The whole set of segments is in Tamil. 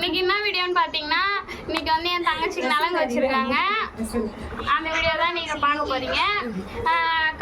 இன்னைக்கு என்ன வீடியோன்னு பார்த்தீங்கன்னா, இன்னைக்கு வந்து என் தங்கச்சிக்கு நலங்கு வச்சிருக்காங்க. அந்த வீடியோ தான் நீங்க பார்க்க போறீங்க.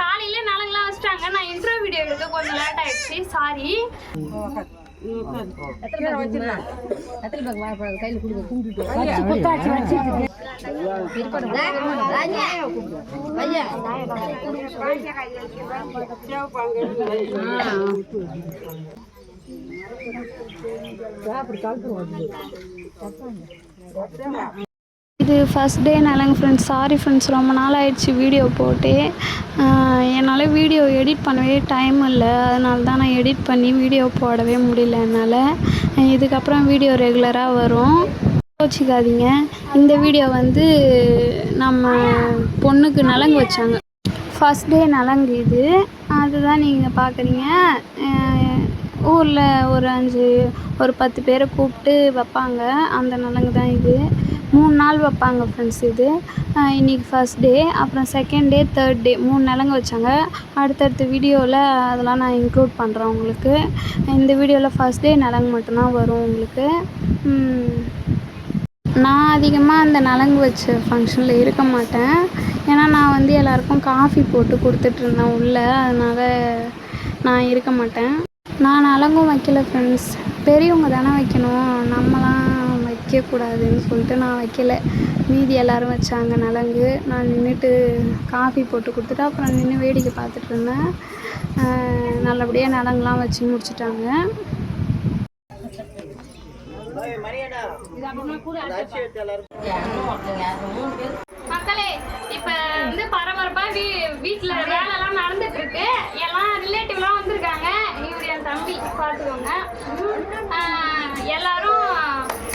காலையில நலங்குலாம் வச்சிட்டாங்க. நான் இன்ட்ரோ வீடியோ எடுக்க கொஞ்சம் லேட் ஆயிடுச்சு, சாரி. இது ஃபஸ்ட் டே நலங்கு ஃப்ரெண்ட்ஸ். சாரி ஃப்ரெண்ட்ஸ், ரொம்ப நாள் ஆயிடுச்சு வீடியோ போட்டு. என்னால் வீடியோ எடிட் பண்ணவே டைம் இல்லை, அதனால தான் நான் எடிட் பண்ணி வீடியோ போடவே முடியல என்னால். இதுக்கப்புறம் வீடியோ ரெகுலராக வரும், யோசிக்காதீங்க. இந்த வீடியோ வந்து நம்ம பொண்ணுக்கு நலங்கு வச்சாங்க, ஃபஸ்ட் டே நலங்கு இது, அதுதான் நீங்கள் பார்க்குறீங்க. ஊரில் ஒரு 10 பேரை கூப்பிட்டு வைப்பாங்க, அந்த நலங்கு தான் இது. 3 நாள் வைப்பாங்க ஃப்ரெண்ட்ஸ் இது. இன்றைக்கி ஃபஸ்ட் டே, அப்புறம் செகண்ட் டே, தேர்ட் டே 3 நலங்கு வச்சாங்க. அடுத்தடுத்த வீடியோவில் அதெல்லாம் நான் இன்க்ளூட் பண்ணுறேன் உங்களுக்கு. இந்த வீடியோவில் ஃபஸ்ட் டே நலங்கு மட்டும்தான் வரும் உங்களுக்கு. நான் அதிகமாக அந்த நலங்கு வச்ச ஃபங்க்ஷனில் இருக்க மாட்டேன், ஏன்னா நான் வந்து எல்லாேருக்கும் காஃபி போட்டு கொடுத்துட்ருந்தேன் உள்ளே, அதனால் நான் இருக்க மாட்டேன். நான் நலங்கும் வைக்கல ஃப்ரெண்ட்ஸ், பெரியவங்க தானே வைக்கணும், நம்மளாம் வைக்கக்கூடாதுன்னு சொல்லிட்டு நான் வைக்கல. மீதி எல்லோரும் வச்சாங்க நலங்கு. நான் நின்றுட்டு காஃபி போட்டு கொடுத்துட்டு அப்புறம் நின்று வேடிக்கை பார்த்துட்டு இருந்தேன். நல்லபடியாக நலங்குலாம் வச்சு முடிச்சிட்டாங்க. மக்களே, இப்போ வந்து பரபரப்பாக வீட்டில் வேலைலாம் நடந்துட்டு இருக்கு. எல்லாம் ரிலேட்டிவ்லாம் வந்திருக்காங்க. இவர் என் தம்பி, பார்த்துக்கோங்க. எல்லாரும்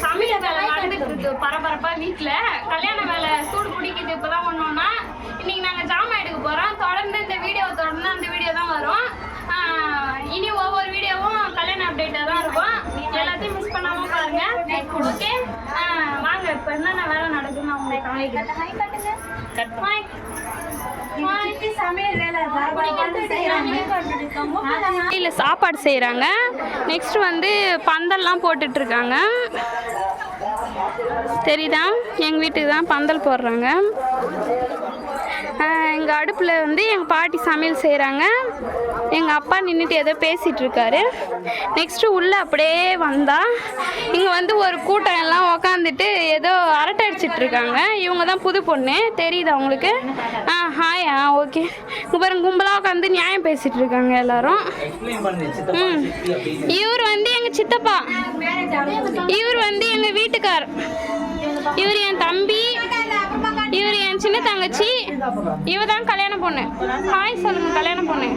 சமையல் வேலை நடந்துட்டு இருக்கு பரபரப்பாக வீட்டில். கல்யாண வேலை சூடு பிடிக்குது இப்போதான் ஒன்றுன்னா. இன்னைக்கு நாங்கள் ஜாமான் எடுக்க போகிறோம். தொடர்ந்து இந்த வீடியோ தொடர்ந்து அந்த வீடியோ தான் வரும். இனி ஒவ்வொரு வீடியோவும் கல்யாண அப்டேட்டாக தான் இருக்கும். எல்லாத்தையும் மிஸ் பண்ணாமல் பாருங்க. ஓகே, வாங்க இப்போ என்னென்ன வேலை நடக்குதுன்னு நான் உங்களுக்கு காமிக்கிறேன். இல்லை, சாப்பாடு செய்கிறாங்க. நெக்ஸ்ட் வந்து பந்தல்லாம் போட்டுட்ருக்காங்க, தெரியுதா? எங்கள் வீட்டுக்கு தான் பந்தல் போடுறாங்க. எங்கள் அடுப்பில் வந்து எங்கள் பாட்டி சமையல் செய்கிறாங்க. எங்கள் அப்பா நின்றுட்டு ஏதோ பேசிகிட்ருக்காரு. நெக்ஸ்ட்டு உள்ளே அப்படியே வந்தால் இங்கே வந்து ஒரு கூட்டம் எல்லாம் உக்காந்துட்டு ஏதோ அரட்டை அடிச்சிட்ருக்காங்க. இவங்க தான் புது பொண்ணு, தெரியுதா உங்களுக்கு? ஹாய். ஓகே. பாருங்க, கும்பலாக உட்காந்து நியாயம் பேசிகிட்டு இருக்காங்க எல்லாரும். இவர் வந்து எங்கள் சித்தப்பா, இவர் வந்து எங்கள் வீட்டுக்கார், இவர் என் தம்பி, இவர் என் சின்ன தங்கச்சி, இவ தான் கல்யாண பொண்ணு. ஹாய் சொல்லுங்க, கல்யாண பொண்ணு.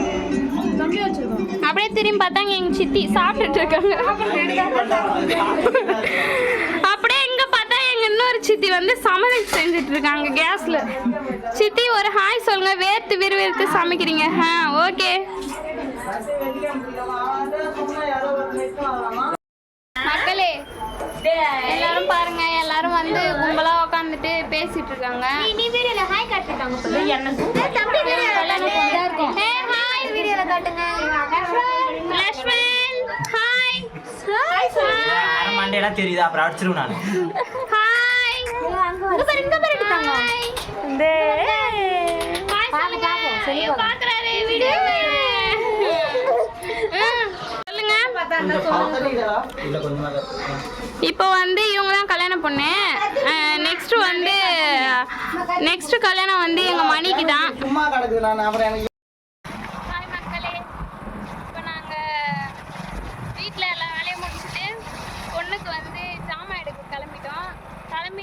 அப்படியே திரும்பி பார்த்தாங்க எங்க சித்தி சாப்பிட்டுட்டு இருக்காங்க. அப்படியே எங்க பார்த்தா எங்க இன்னொரு சித்தி வந்து சமையல் செஞ்சுட்டு இருக்காங்க கேஸ்ல. சித்தி ஒரு ஹாய் சொல்லுங்க, வேர்த்து விறுவிறுத்து சமைக்கிறீங்க. ஓகே. மக்களே எல்லாரும் பாருங்க, எல்லாரும் வந்து கும்பலா உட்காந்துட்டு பேசிட்டு இருக்காங்க. நீ வீடியோல ஹாய் காட்டிட்டாங்க போல. என்ன தம்பி வீடியோல இருக்கும். ஹாய் வீடியோல காட்டுங்க. லக்ஷ்மன் ஹாய். ஹாய் மண்டேல தெரியுதா? அப்புறம் அடிச்சிரும் நான். ஹாய் இங்க பாரு எடுத்தாங்க. டே ஹாய் சொல்லுங்க. சரி பாக்குறாரு வீடியோல. இப்போ வந்து இவங்க தான் கல்யாண பொண்ணு. நெக்ஸ்ட் கல்யாணம் வந்து எங்க மணிக்கு தான். ஹாய் மக்களே, இப்போ நாங்கள் வீட்டில் எல்லா வேலையும் முடிச்சுட்டு பொண்ணுக்கு வந்து ஜாமான் எடுக்க கிளம்பிட்டோம்.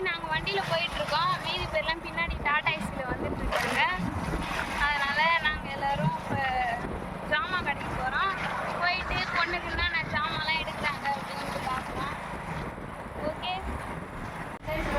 நாங்கள் வண்டியில் போயிட்டுருக்கோம். மீதி பேர்லாம் பின்னாடி டாடா ஐஸில் வந்துட்டுருக்காங்க. அதனால் நாங்கள் எல்லோரும் இப்போ ஜாமான் கடைக்கு போகிறோம். போயிட்டு பொண்ணுக்கு என்னென்ன ஜாமான்லாம் எடுக்கிறாங்க அப்படின்னு பார்க்கலாம். ஓகே, இப்போ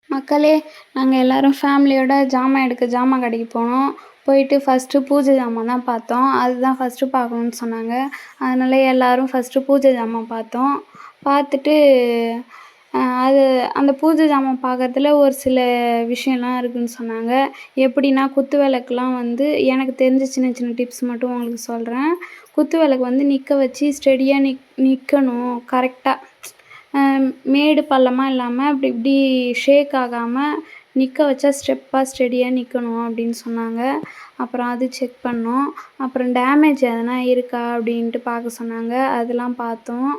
மக்களே, நாங்கள் எல்லோரும் ஃபேமிலியோட ஜாமான் எடுக்க ஜாமான் கடைக்கு போனோம். போயிட்டு ஃபஸ்ட்டு பூஜை ஜாமான் தான் பார்த்தோம். அதுதான் ஃபஸ்ட்டு பார்க்கணுன்னு சொன்னாங்க. அதனால எல்லோரும் ஃபஸ்ட்டு பூஜை ஜாமான் பார்த்தோம். பார்த்துட்டு அந்த பூஜை ஜாமான் பார்க்கறதுல ஒரு சில விஷயம்லாம் இருக்குதுன்னு சொன்னாங்க. எப்படின்னா, குத்து விளக்குலாம் வந்து எனக்கு தெரிஞ்ச சின்ன சின்ன டிப்ஸ் மட்டும் உங்களுக்கு சொல்கிறேன். குத்து விளக்கு வந்து நிற்க வச்சு ஸ்டெடியாக நிற்கணும் கரெக்டாக. மேடு பள்ளமாக இல்லாமல் அப்படி இப்படி ஷேக் ஆகாமல் நிற்க வச்சா ஸ்டெடியாக நிற்கணும் அப்படின்னு சொன்னாங்க. அப்புறம் அது செக் பண்ணோம். அப்புறம் டேமேஜ் எதனா இருக்கா அப்படின்ட்டு பார்க்க சொன்னாங்க. அதெல்லாம் பார்த்தோம்.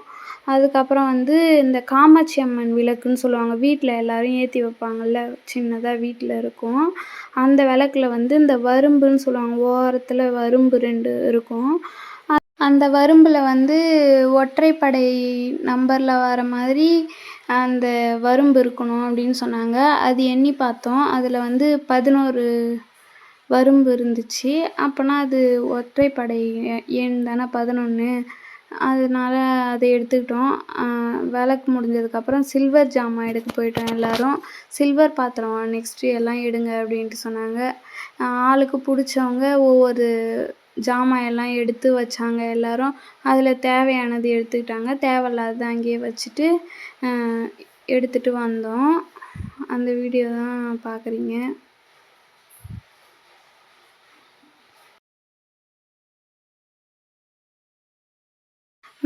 அதுக்கப்புறம் வந்து இந்த காமாட்சி அம்மன் விளக்குன்னு சொல்லுவாங்க. வீட்டில் எல்லோரும் ஏற்றி வைப்பாங்கள்ல, சின்னதாக வீட்டில் இருக்கும். அந்த விளக்குல வந்து இந்த வரும்புன்னு சொல்லுவாங்க. ஓரத்தில் வரும்பு 2 இருக்கும். அந்த வரும்பில் வந்து ஒற்றைப்படை நம்பரில் வர மாதிரி அந்த வரும்பு இருக்கணும் அப்படின்னு சொன்னாங்க. அது எண்ணி பார்த்தோம். அதில் வந்து 11 வரும்பு இருந்துச்சு. அப்போனா அது ஒற்றைப்படை எண் தானே 11. அதனால அதை எடுத்துக்கிட்டோம். விளக்கு முடிஞ்சதுக்கப்புறம் சில்வர் ஜாமான் எடுக்க போயிட்டோம் எல்லோரும். சில்வர் பாத்திரம் நெக்ஸ்ட்டு எல்லாம் எடுங்க அப்படின்ட்டு சொன்னாங்க. ஆளுக்கு பிடிச்சவங்க ஒவ்வொரு ஜாமான் எல்லாம் எடுத்து வச்சாங்க எல்லோரும். அதில் தேவையானது எடுத்துக்கிட்டாங்க. தேவையில்லாதது அங்கேயே வச்சுட்டு எடுத்துகிட்டு வந்தோம். அந்த வீடியோ தான் பார்க்குறீங்க.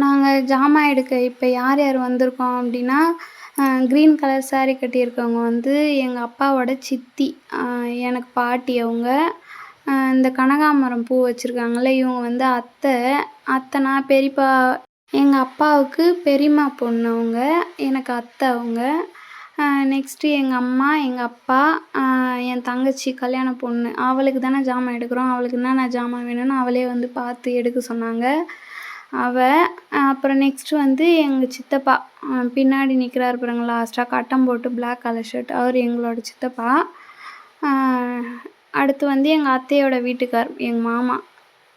நாங்கள் ஜாமான் எடுக்க இப்போ யார் யார் வந்திருக்கோம் அப்படின்னா, க்ரீன் கலர் சாரீ கட்டியிருக்கவங்க வந்து எங்கள் அப்பாவோட சித்தி, எனக்கு பாட்டி அவங்க. இந்த கனகாம்பரம் பூ வச்சுருக்காங்கள்ல, இவங்க வந்து அத்தைனா பெரியப்பா. எங்கள் அப்பாவுக்கு பெரியம்மா பொண்ணு அவங்க, எனக்கு அத்தை அவங்க. நெக்ஸ்ட்டு எங்கள் அம்மா, எங்கள் அப்பா, என் தங்கச்சி கல்யாண பொண்ணு. அவளுக்கு தானே ஜாமான் எடுக்கிறோம். அவளுக்கு என்னென்ன ஜாமான் வேணும்னு அவளே வந்து பார்த்து எடுக்க சொன்னாங்க. அப்புறம் நெக்ஸ்ட்டு வந்து எங்கள் சித்தப்பா, பின்னாடி நிற்கிறாரு பாருங்க லாஸ்ட்டாக கட்டம் போட்டு பிளாக் கலர் ஷர்ட், அவர் எங்களோட சித்தப்பா. அடுத்து வந்து எங்கள் அத்தையோட வீட்டுக்கார், எங்கள் மாமா,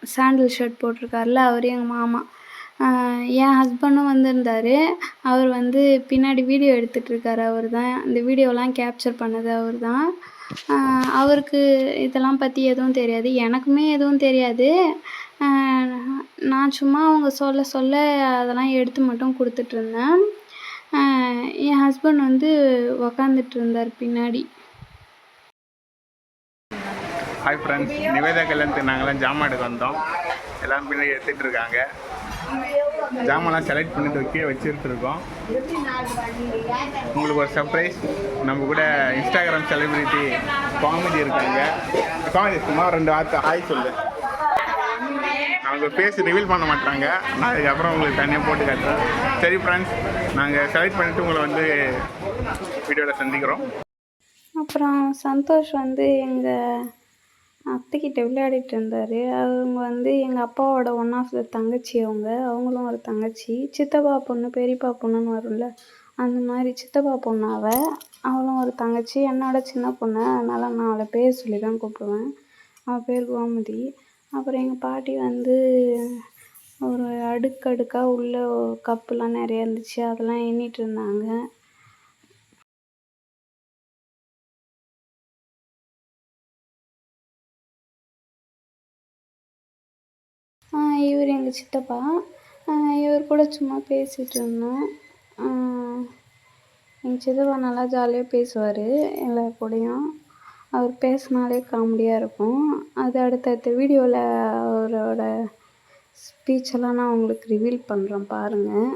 சாண்டில் ஷர்ட் போட்டிருக்காருல, அவர் எங்கள் மாமா. என் ஹஸ்பண்டும் வந்திருந்தார். அவர் வந்து பின்னாடி வீடியோ எடுத்துகிட்ருக்காரு. அவர் தான் இந்த வீடியோலாம் கேப்சர் பண்ணது அவர் தான். அவருக்கு இதெல்லாம் பற்றி எதுவும் தெரியாது, எனக்குமே எதுவும் தெரியாது. நான் சும்மா அவங்க சொல்ல அதெல்லாம் எடுத்து மட்டும் கொடுத்துட்ருந்தேன். என் ஹஸ்பண்ட் வந்து உக்காந்துட்டு இருந்தார் பின்னாடி. ஹாய் ஃப்ரெண்ட்ஸ், நிவேதா கல்யாணத்துக்கு நாங்களாம் ஜாமான் எடுக்க வந்தோம். எல்லாம் பின்னாடி எடுத்துகிட்டு இருக்காங்க. ஜாமான்லாம் செலக்ட் பண்ணிட்டு வச்சுருக்கோம். உங்களுக்கு ஒரு சர்ப்ரைஸ், நம்ம கூட இன்ஸ்டாகிராம் செலிபிரிட்டி காமெடி இருக்காங்க. காமெடி சும்மா 2 வார்த்தை ஹாய் சொல்லு. அவங்க பேசி ரிவீல் பண்ண மாட்டாங்க. நான் அதுக்கப்புறம் உங்களுக்கு தனியாக போட்டு காட்டுறேன். சரி ஃப்ரெண்ட்ஸ், நாங்கள் செலக்ட் பண்ணிவிட்டு உங்களை வந்து வீடியோவில் சந்திக்கிறோம். அப்புறம் சந்தோஷ் வந்து எங்கள் அத்தைக்கிட்ட விளையாடிட்டு இருந்தார். அவங்க வந்து எங்கள் அப்பாவோட ஒன் ஆஃப் த தங்கச்சி அவங்களும் ஒரு தங்கச்சி. சித்தப்பா பொண்ணு பெரியப்பா பொண்ணுன்னு வரும்ல, அந்த மாதிரி சித்தப்பா பொண்ணு அவளும் ஒரு தங்கச்சி, என்னோட சின்ன பொண்ணு. அதனால் நான் அவளை பேர் சொல்லி தான் கூப்பிடுவேன். அவள் பேர் கோமதி. அப்புறம் எங்கள் பாட்டி வந்து ஒரு அடுக்கடுக்காக உள்ள கப்புலாம் நிறைய இருந்துச்சு, அதெல்லாம் எண்ணிட்டு இருந்தாங்க. இவர் எங்கள் சித்தப்பா. இவர் கூட சும்மா பேசிகிட்டு இருந்தோம். எங்கள் சித்தப்பா நல்லா ஜாலியாக பேசுவார் எல்லார் கூடயும். அவர் பேசினாலே காமெடியாக இருக்கும். அது அடுத்தடுத்த வீடியோவில் அவரோட ஸ்பீச்செல்லாம் நான் உங்களுக்கு ரிவீல் பண்ணுறேன் பாருங்கள்.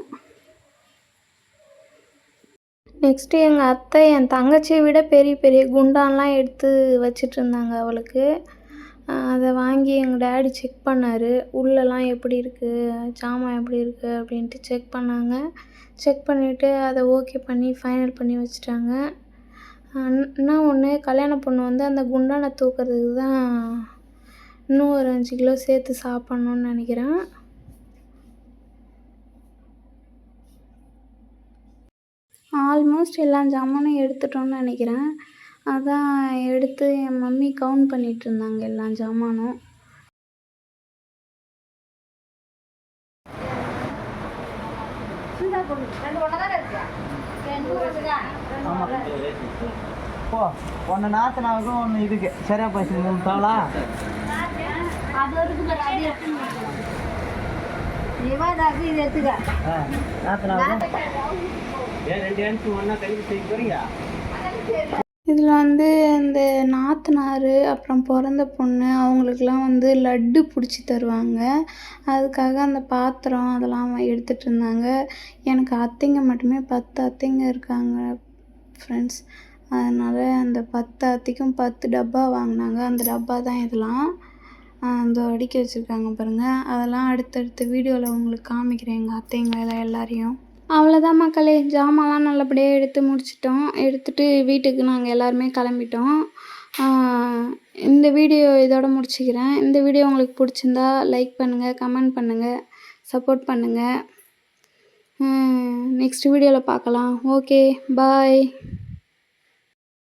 நெக்ஸ்ட்டு எங்கள் அத்தை என் தங்கச்சியை விட பெரிய பெரிய குண்டான்லாம் எடுத்து வச்சிட்ருந்தாங்க அவளுக்கு. அதை வாங்கி எங்கள் டேடி செக் பண்ணார். உள்ளலாம் எப்படி இருக்குது, ஜாமான் எப்படி இருக்குது அப்படின்ட்டு செக் பண்ணாங்க. செக் பண்ணிவிட்டு அதை ஓகே பண்ணி ஃபைனல் பண்ணி வச்சுட்டாங்க. என்ன ஒன்று, கல்யாண பொண்ணு வந்து அந்த குண்டானை தூக்கிறதுக்கு தான் இன்னும் ஒரு 5 கிலோ சேர்த்து சாப்பிட்ணுன்னு நினைக்கிறேன். ஆல்மோஸ்ட் எல்லா ஜாமானும் எடுத்துட்டோன்னு நினைக்கிறேன். அதான் எடுத்து என் மம்மி கவுண்ட் பண்ணிகிட்ருந்தாங்க எல்லா ஜாமானும். போ ஒன்று நாத்தனாவுக்கும் ஒன்று இதுக்கு சரியா போச்சு 3 தவளா. இதில் வந்து இந்த நாத்தனார் அப்புறம் பிறந்த பொண்ணு அவங்களுக்கெல்லாம் வந்து லட்டு பிடிச்சி தருவாங்க. அதுக்காக அந்த பாத்திரம் அதெல்லாம் எடுத்துகிட்டு இருந்தாங்க. எனக்கு அத்தைங்க மட்டுமே 10 அத்தைங்க இருக்காங்க ஃப்ரெண்ட்ஸ். அதனால் அந்த 10 அத்தைக்கும் 10 டப்பா வாங்கினாங்க. அந்த டப்பா தான் இதெல்லாம் அந்த அடுக்கி வச்சுருக்காங்க பாருங்கள். அதெல்லாம் அடுத்தடுத்த வீடியோவில் உங்களுக்கு காமிக்கிறேன் எங்கள் அத்தைங்களை எல்லாரையும். அவ்வளோதான் மக்களே, ஜாமான்லாம் நல்லபடியாக எடுத்து முடிச்சிட்டோம். எடுத்துகிட்டு வீட்டுக்கு நாங்கள் எல்லாருமே கிளம்பிட்டோம். இந்த வீடியோ இதோட முடிச்சுக்கிறேன். இந்த வீடியோ உங்களுக்கு பிடிச்சிருந்தா லைக் பண்ணுங்கள், கமெண்ட் பண்ணுங்கள், சப்போர்ட் பண்ணுங்கள். நெக்ஸ்ட் வீடியோவில் பார்க்கலாம். ஓகே, பாய்.